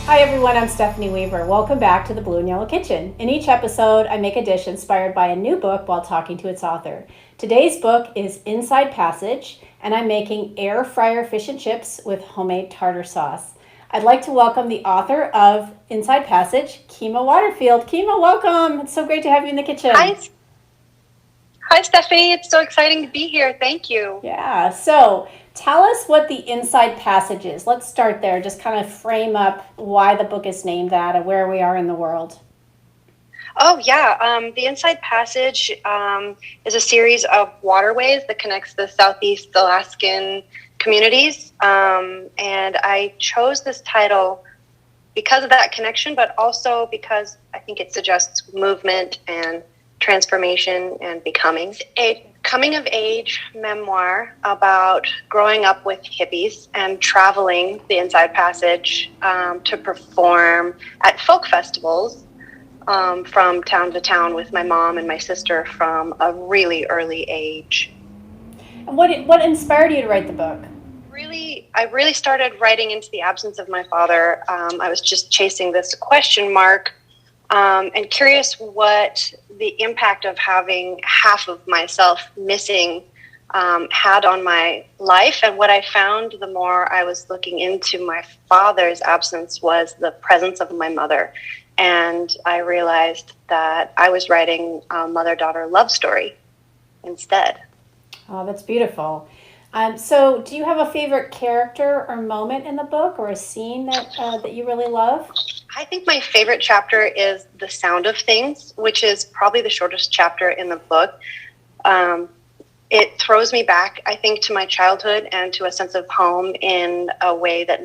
Hi everyone, I'm Stephanie Weaver. Welcome back to the Blue and Yellow Kitchen. In each episode, I make a dish inspired by a new book while talking to its author. Today's book is Inside Passage, and I'm making air fryer fish and chips with homemade tartar sauce. I'd like to welcome the author of Inside Passage, Keema Waterfield. Keema, welcome. It's so great to have you in the kitchen. Hi, Stephanie. It's so exciting to be here. Thank you. Yeah, so tell us what the Inside Passage is. Let's start there. Just kind of frame up why the book is named that and where we are in the world. Oh, yeah. The Inside Passage is a series of waterways that connects the Southeast Alaskan communities. And I chose this title because of that connection, but also because I think it suggests movement and transformation and becoming. A coming of age memoir about growing up with hippies and traveling the Inside Passage to perform at folk festivals from town to town with my mom and my sister from a really early age. And what inspired you to write the book? I really started writing into the absence of my father. I was just chasing this question mark and curious what the impact of having half of myself missing had on my life. And what I found the more I was looking into my father's absence was the presence of my mother. And I realized that I was writing a mother-daughter love story instead. Oh, that's beautiful. So do you have a favorite character or moment in the book or a scene that you really love? I think my favorite chapter is The Sound of Things, which is probably the shortest chapter in the book. It throws me back, I think, to my childhood and to a sense of home in a way that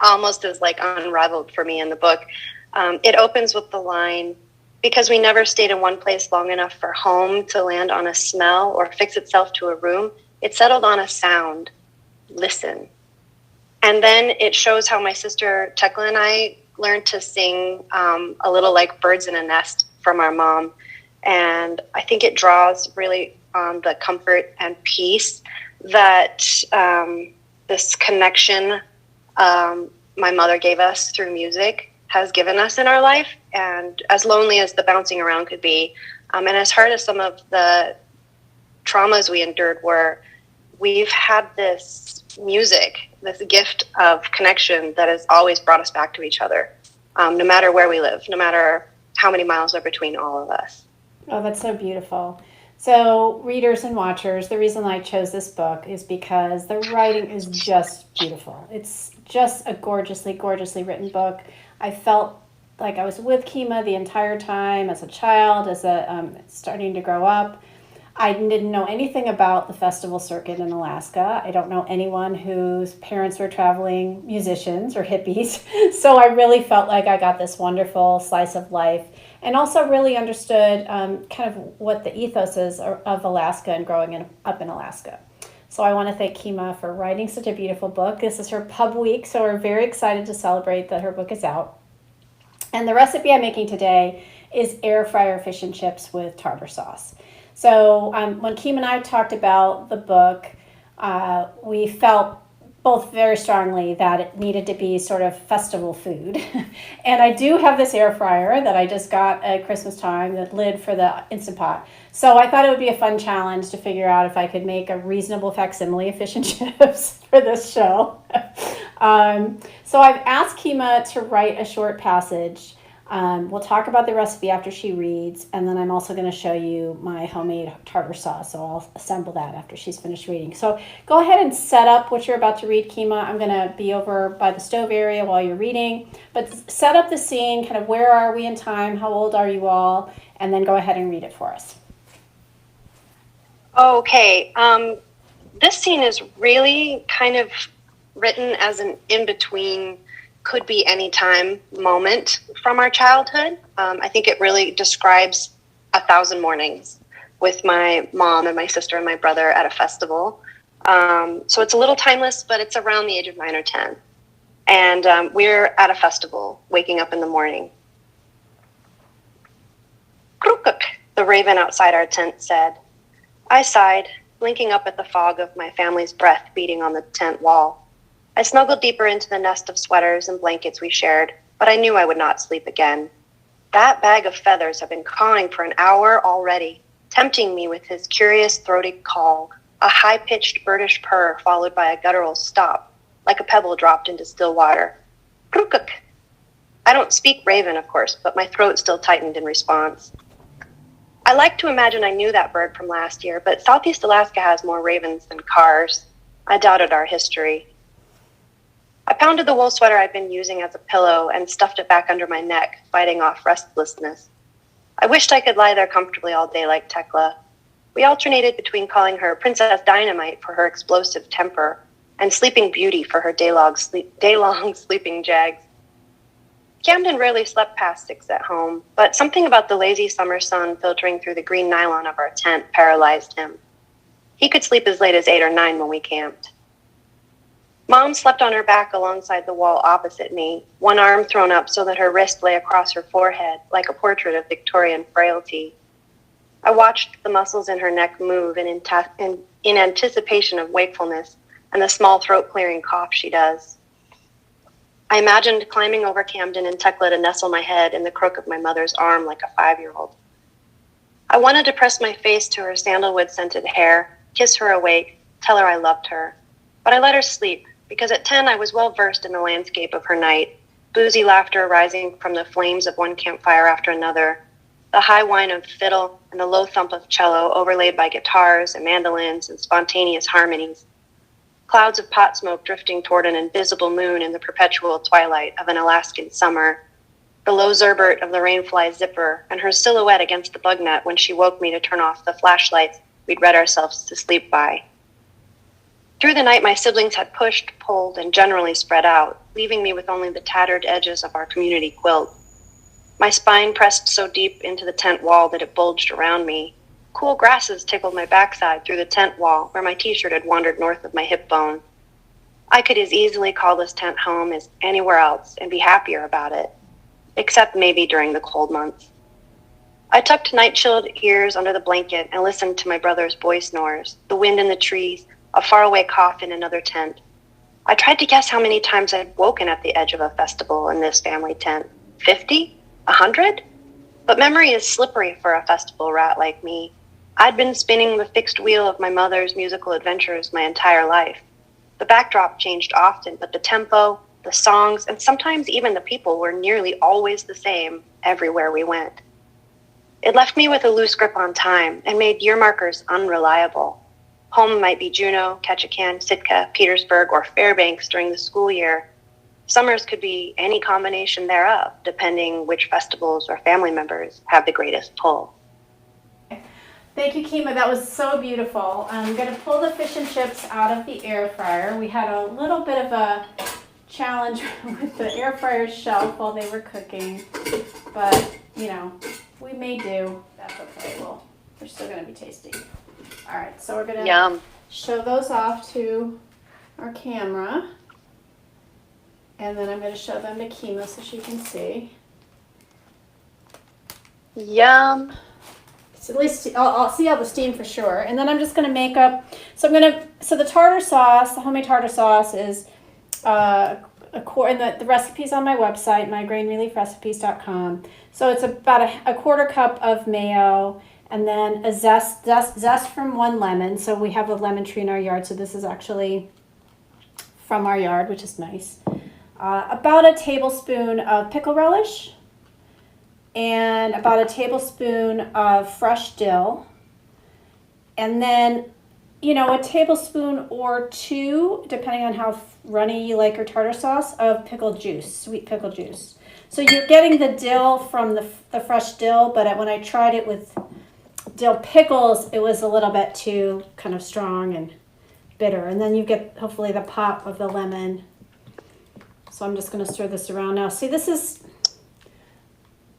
almost is like unraveled for me in the book. It opens with the line, "Because we never stayed in one place long enough for home to land on a smell or fix itself to a room, it settled on a sound. Listen." And then it shows how my sister Tekla and I learned to sing a little like birds in a nest from our mom. And I think it draws really on the comfort and peace that this connection my mother gave us through music has given us in our life. And as lonely as the bouncing around could be, and as hard as some of the traumas we endured were, we've had this music, this gift of connection that has always brought us back to each other, no matter where we live, no matter how many miles are between all of us. Oh, that's so beautiful. So, readers and watchers, the reason I chose this book is because the writing is just beautiful. It's just a gorgeously, gorgeously written book. I felt like I was with Keema the entire time as a child, as a starting to grow up. I didn't know anything about the festival circuit in Alaska. I don't know anyone whose parents were traveling musicians or hippies. So I really felt like I got this wonderful slice of life and also really understood kind of what the ethos is of Alaska and growing up in Alaska. So I want to thank Keema for writing such a beautiful book. This is her pub week, so we're very excited to celebrate that her book is out. And the recipe I'm making today is air fryer fish and chips with tartar sauce. So when Keema and I talked about the book, we felt both very strongly that it needed to be sort of festival food. And I do have this air fryer that I just got at Christmas time, the lid for the Instant Pot. So I thought it would be a fun challenge to figure out if I could make a reasonable facsimile of fish and chips for this show. So I've asked Keema to write a short passage. We'll talk about the recipe after she reads, and then I'm also going to show you my homemade tartar sauce, so I'll assemble that after she's finished reading. So go ahead and set up what you're about to read, Keema. I'm going to be over by the stove area while you're reading, but set up the scene, kind of where are we in time, how old are you all, and then go ahead and read it for us. Okay, this scene is really kind of written as an in-between, could be any time moment from our childhood. I think it really describes 1,000 mornings with my mom and my sister and my brother at a festival. So it's a little timeless, but it's around the age of 9 or 10. And we're at a festival, waking up in the morning. Krukuk, the raven outside our tent said. I sighed, blinking up at the fog of my family's breath beating on the tent wall. I snuggled deeper into the nest of sweaters and blankets we shared, but I knew I would not sleep again. That bag of feathers had been cawing for an hour already, tempting me with his curious throaty call, a high-pitched birdish purr followed by a guttural stop, like a pebble dropped into still water. Krukuk! I don't speak Raven, of course, but my throat still tightened in response. I like to imagine I knew that bird from last year, but Southeast Alaska has more ravens than cars. I doubted our history. I pounded the wool sweater I'd been using as a pillow and stuffed it back under my neck, fighting off restlessness. I wished I could lie there comfortably all day like Tekla. We alternated between calling her Princess Dynamite for her explosive temper and Sleeping Beauty for her day-long sleeping jags. Camden rarely slept past 6 at home, but something about the lazy summer sun filtering through the green nylon of our tent paralyzed him. He could sleep as late as 8 or 9 when we camped. Mom slept on her back alongside the wall opposite me, one arm thrown up so that her wrist lay across her forehead like a portrait of Victorian frailty. I watched the muscles in her neck move in anticipation of wakefulness and the small throat-clearing cough she does. I imagined climbing over Camden and Tekla to nestle my head in the crook of my mother's arm like a 5-year-old. I wanted to press my face to her sandalwood-scented hair, kiss her awake, tell her I loved her. But I let her sleep, because at 10 I was well versed in the landscape of her night, boozy laughter rising from the flames of one campfire after another, the high whine of fiddle and the low thump of cello overlaid by guitars and mandolins and spontaneous harmonies, clouds of pot smoke drifting toward an invisible moon in the perpetual twilight of an Alaskan summer, the low zerbert of the rainfly zipper and her silhouette against the bug net when she woke me to turn off the flashlights we'd read ourselves to sleep by. Through the night, my siblings had pushed, pulled, and generally spread out, leaving me with only the tattered edges of our community quilt. My spine pressed so deep into the tent wall that it bulged around me. Cool grasses tickled my backside through the tent wall where my t-shirt had wandered north of my hip bone. I could as easily call this tent home as anywhere else and be happier about it, except maybe during the cold months. I tucked night-chilled ears under the blanket and listened to my brother's boy snores, the wind in the trees, a faraway cough in another tent. I tried to guess how many times I'd woken at the edge of a festival in this family tent. 50? 100? But memory is slippery for a festival rat like me. I'd been spinning the fixed wheel of my mother's musical adventures my entire life. The backdrop changed often, but the tempo, the songs, and sometimes even the people were nearly always the same everywhere we went. It left me with a loose grip on time and made year markers unreliable. Home might be Juneau, Ketchikan, Sitka, Petersburg, or Fairbanks during the school year. Summers could be any combination thereof, depending which festivals or family members have the greatest pull. Thank you, Keema. That was so beautiful. I'm going to pull the fish and chips out of the air fryer. We had a little bit of a challenge with the air fryer shelf while they were cooking, but, you know, we may do. That's okay. Well, they're still going to be tasty. All right, so we're going to show those off to our camera. And then I'm going to show them to Keema so she can see. Yum. So at least I'll see all the steam for sure. And then I'm just going to make up. So the tartar sauce, the homemade tartar sauce is and the recipe's on my website, migrainereliefrecipes.com. So it's about a quarter cup of mayo. And then a zest from one lemon. So we have a lemon tree in our yard. So this is actually from our yard, which is nice. About a tablespoon of pickle relish. And about a tablespoon of fresh dill. And then, a tablespoon or 2, depending on how runny you like your tartar sauce, of pickle juice, sweet pickle juice. So you're getting the dill from the fresh dill, but when I tried it with dill pickles, it was a little bit too kind of strong and bitter. And then you get hopefully the pop of the lemon. So I'm just going to stir this around now. See,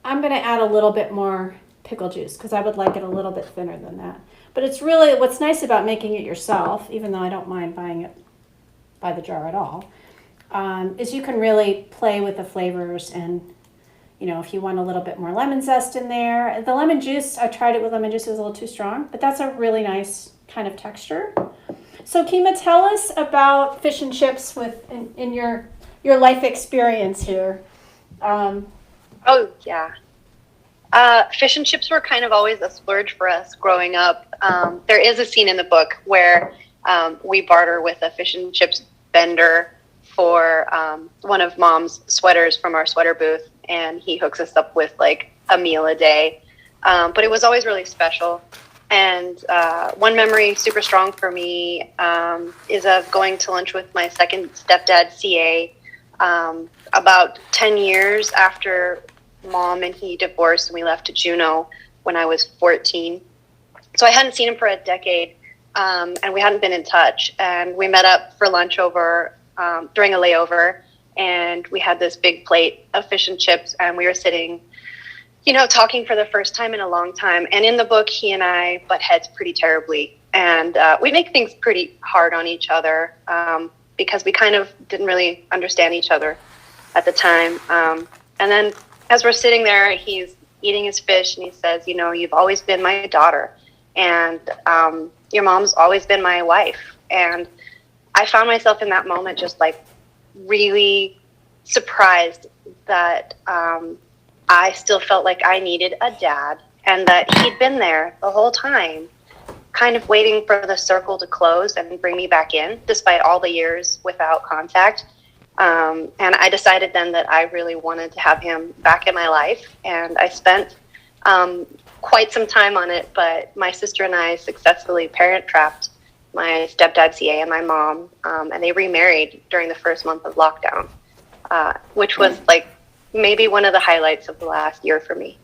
I'm going to add a little bit more pickle juice because I would like it a little bit thinner than that. But it's really, what's nice about making it yourself, even though I don't mind buying it by the jar at all, is you can really play with the flavors and if you want a little bit more lemon zest in there. The lemon juice, I tried it with lemon juice, it was a little too strong, but that's a really nice kind of texture. So Keema, tell us about fish and chips in your life experience here. Oh, yeah. Fish and chips were kind of always a splurge for us growing up. There is a scene in the book where we barter with a fish and chips vendor for one of Mom's sweaters from our sweater booth, and he hooks us up with like a meal a day. But it was always really special. And one memory super strong for me is of going to lunch with my second stepdad, CA, about 10 years after Mom and he divorced, and we left to Juneau when I was 14. So I hadn't seen him for a decade, and we hadn't been in touch. And we met up for lunch over during a layover, and we had this big plate of fish and chips, and we were sitting, talking for the first time in a long time. And in the book, he and I butt heads pretty terribly, and we make things pretty hard on each other because we kind of didn't really understand each other at the time. And then as we're sitting there, he's eating his fish, and he says, you've always been my daughter, and your mom's always been my wife. And I found myself in that moment just like really surprised that I still felt like I needed a dad, and that he'd been there the whole time, kind of waiting for the circle to close and bring me back in, despite all the years without contact. And I decided then that I really wanted to have him back in my life, and I spent quite some time on it, but my sister and I successfully parent-trapped my stepdad, CA, and my mom, and they remarried during the first month of lockdown, which was like maybe one of the highlights of the last year for me.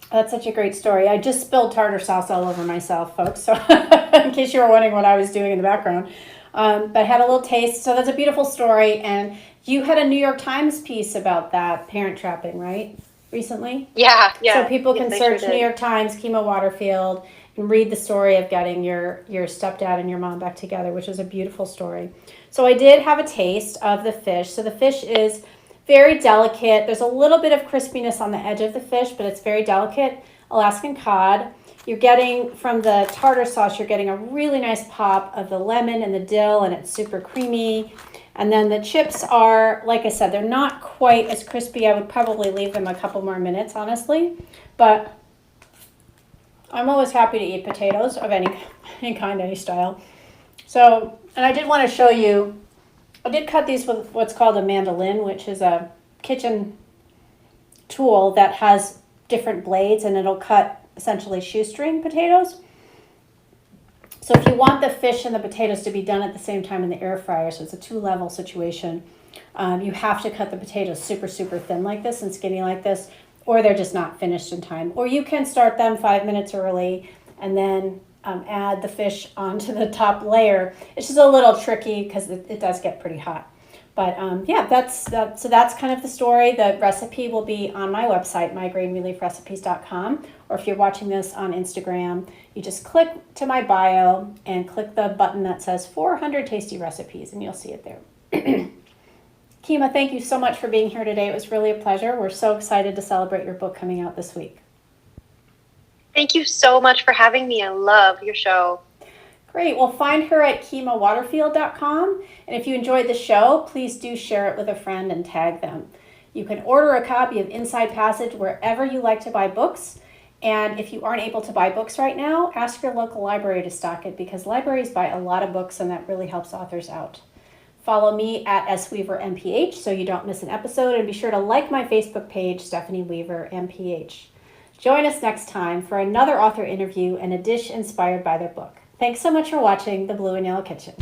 That's such a great story. I just spilled tartar sauce all over myself, folks, so in case you were wondering what I was doing in the background. But I had a little taste, so that's a beautiful story. And you had a New York Times piece about that, parent trapping, right, recently? Yeah. So people can search sure New York Times, Keema Waterfield, and read the story of getting your stepdad and your mom back together, which is a beautiful story. So I did have a taste of the fish. So the fish is very delicate. There's a little bit of crispiness on the edge of the fish, but it's very delicate. Alaskan cod. You're getting, from the tartar sauce, you're getting a really nice pop of the lemon and the dill, and it's super creamy. And then the chips are, like I said, they're not quite as crispy. I would probably leave them a couple more minutes, honestly. But I'm always happy to eat potatoes of any kind, any style. So, and I did want to show you, I did cut these with what's called a mandolin, which is a kitchen tool that has different blades, and it'll cut essentially shoestring potatoes. So if you want the fish and the potatoes to be done at the same time in the air fryer, so it's a 2-level situation, you have to cut the potatoes super, super thin like this and skinny like this, or they're just not finished in time. Or you can start them 5 minutes early and then add the fish onto the top layer. It's just a little tricky because it does get pretty hot. But yeah, so that's kind of the story. The recipe will be on my website, mygreenreliefrecipes.com, or if you're watching this on Instagram, you just click to my bio and click the button that says 400 tasty recipes, and you'll see it there. Keema, thank you so much for being here today. It was really a pleasure. We're so excited to celebrate your book coming out this week. Thank you so much for having me. I love your show. Great. Well, find her at KeemaWaterfield.com. And if you enjoyed the show, please do share it with a friend and tag them. You can order a copy of Inside Passage wherever you like to buy books. And if you aren't able to buy books right now, ask your local library to stock it, because libraries buy a lot of books, and that really helps authors out. Follow me at SWeaverMPH so you don't miss an episode, and be sure to like my Facebook page, Stephanie Weaver MPH. Join us next time for another author interview and a dish inspired by their book. Thanks so much for watching The Blue and Yellow Kitchen.